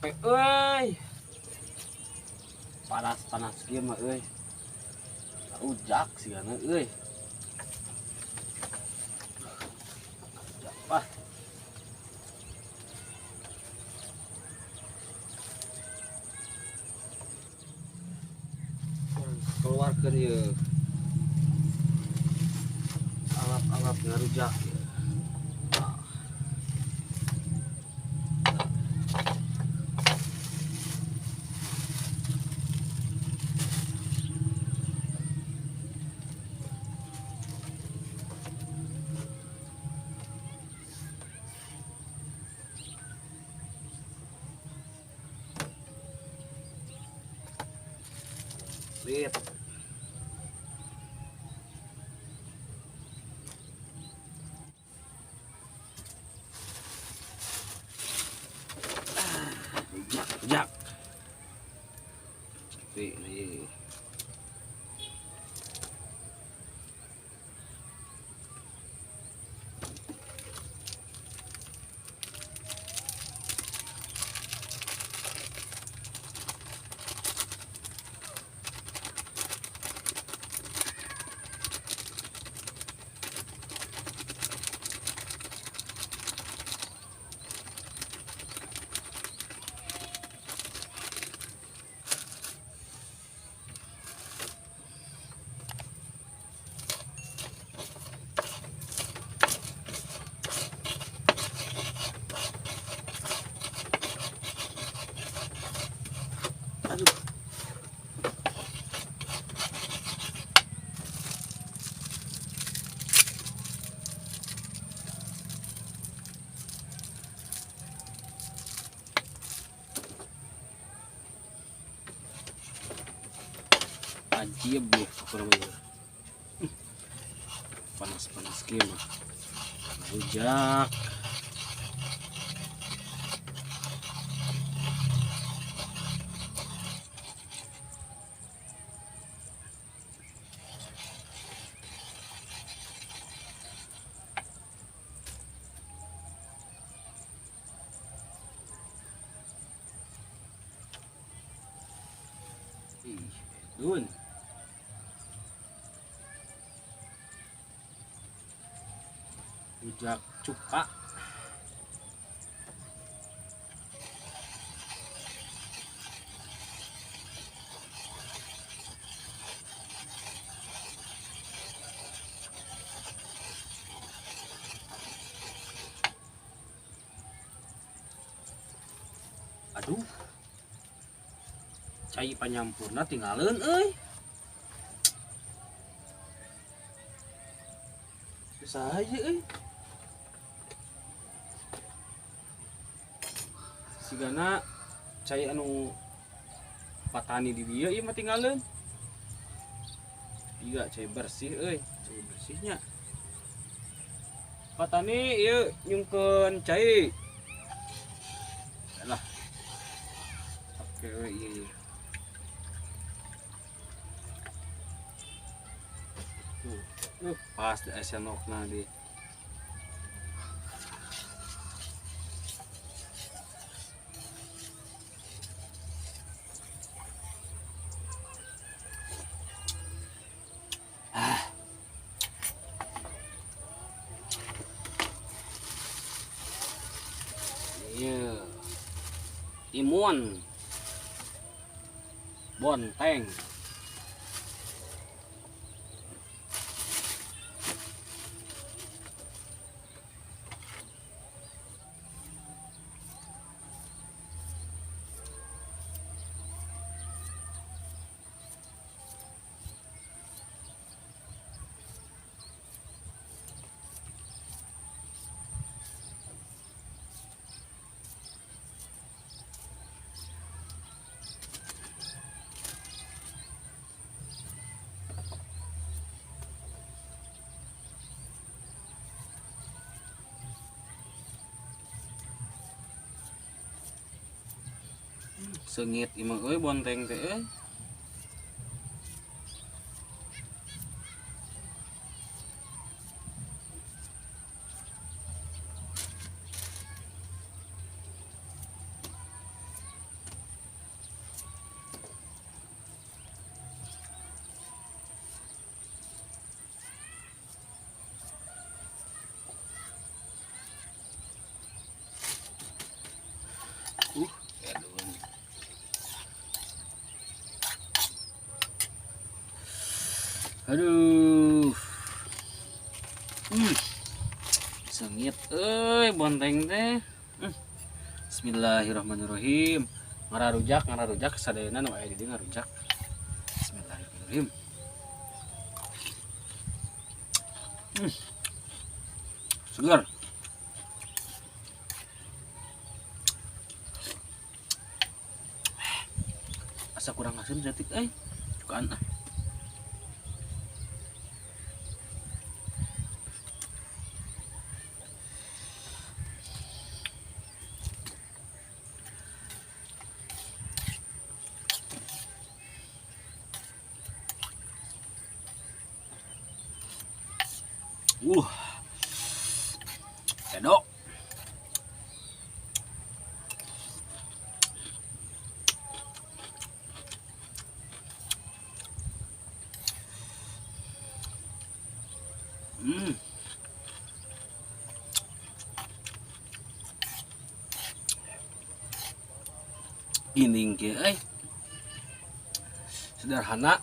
capek euy. Panas-panas kieu mah euy. Ujak sigana euy. Wah. Keluarkeun ieu. Alap-alap ngarujak. Sip. Jak. Capek nih. Aduh. Ajib deh pokoknya. Panas-panas kieu mah. Rujak. Dun. Rujak cuka. Aduh. Cai panyampurna tinggalin euy. Bisa aja euy. Sigana cai anu patani di dieu ieu mah tinggalin. Iya cai bersih euy, cai bersihnya. Patani ieu nyungkeun cai. Lah. Oke euy ieu. Pas di esenokna di. Iya. Imun. Bonteng. Sengit imah euy bonteng teh euy. Aduh. Hmm. Sengit bonteng teh. Bismillahirrahmanirrahim. Ngararujak sadayana nu aya di dieu ngarujak. Bismillahirrahmanirrahim. Segar. Asa kurang asin detik cukaan ah. Kedok. Ining ke sederhana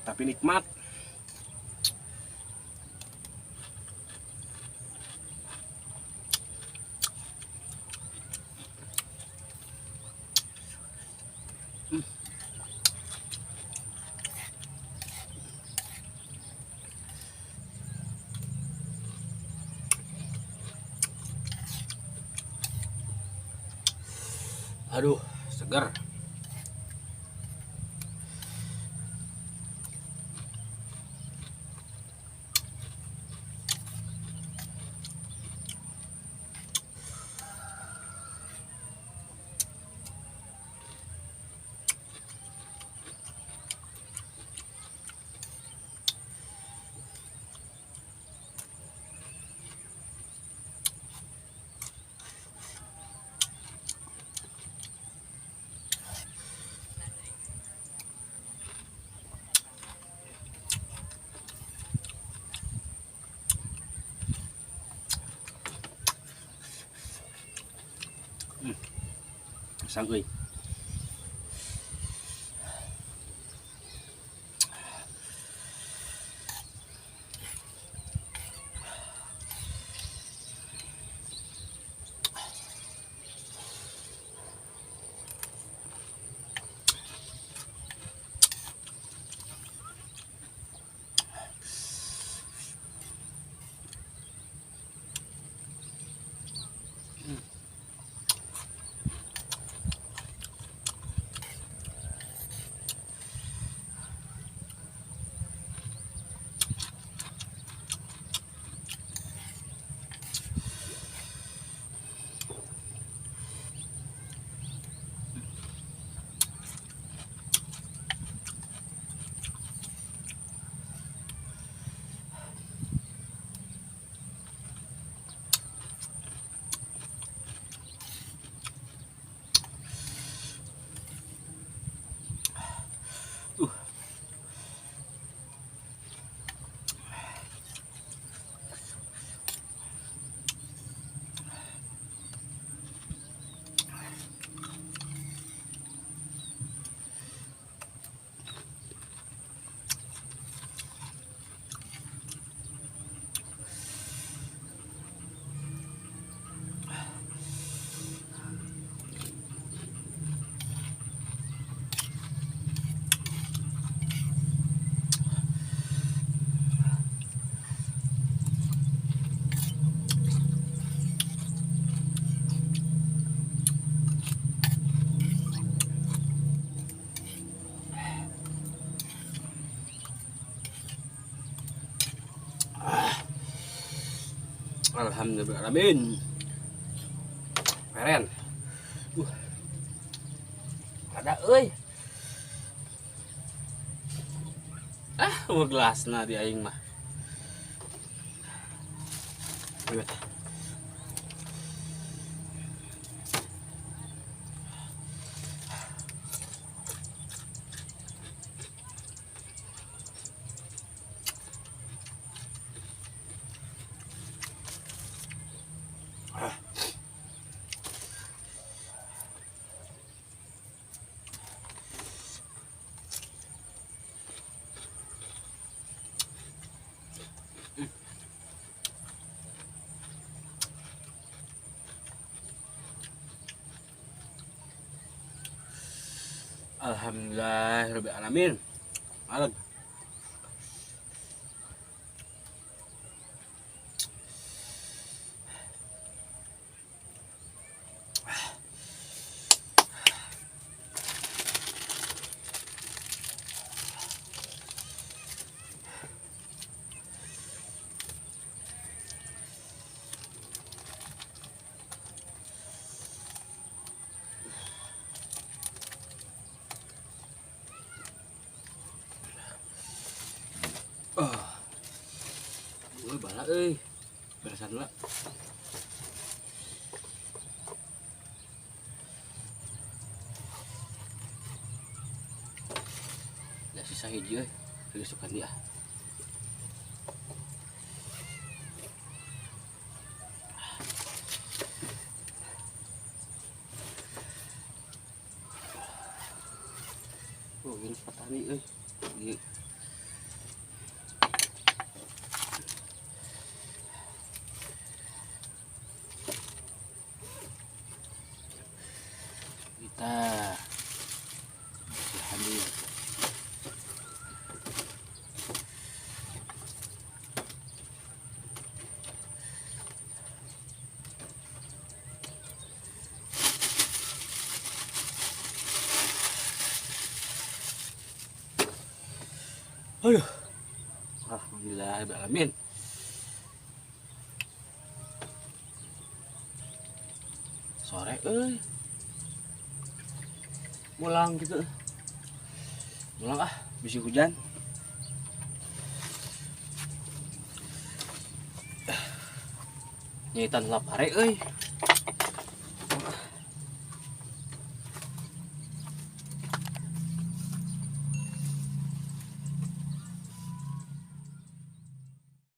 tapi nikmat. Aduh, segar. Sang euy. Alhamdulillahirrahmanirrahim. Keren. Ada euy. Gelasna di aing mah. Alhamdulillah rabbil alamin. Alag. Bala euy. Beresan heula. Da sisa hiji euy. Tusukan dia. Oh, ini petani euy. Kita hadir. Aduh. Alhamdulillah rabbil alamin. Sore euy. Mulang gitu. Mulang ah, bisi hujan. Nyitan lapare euy.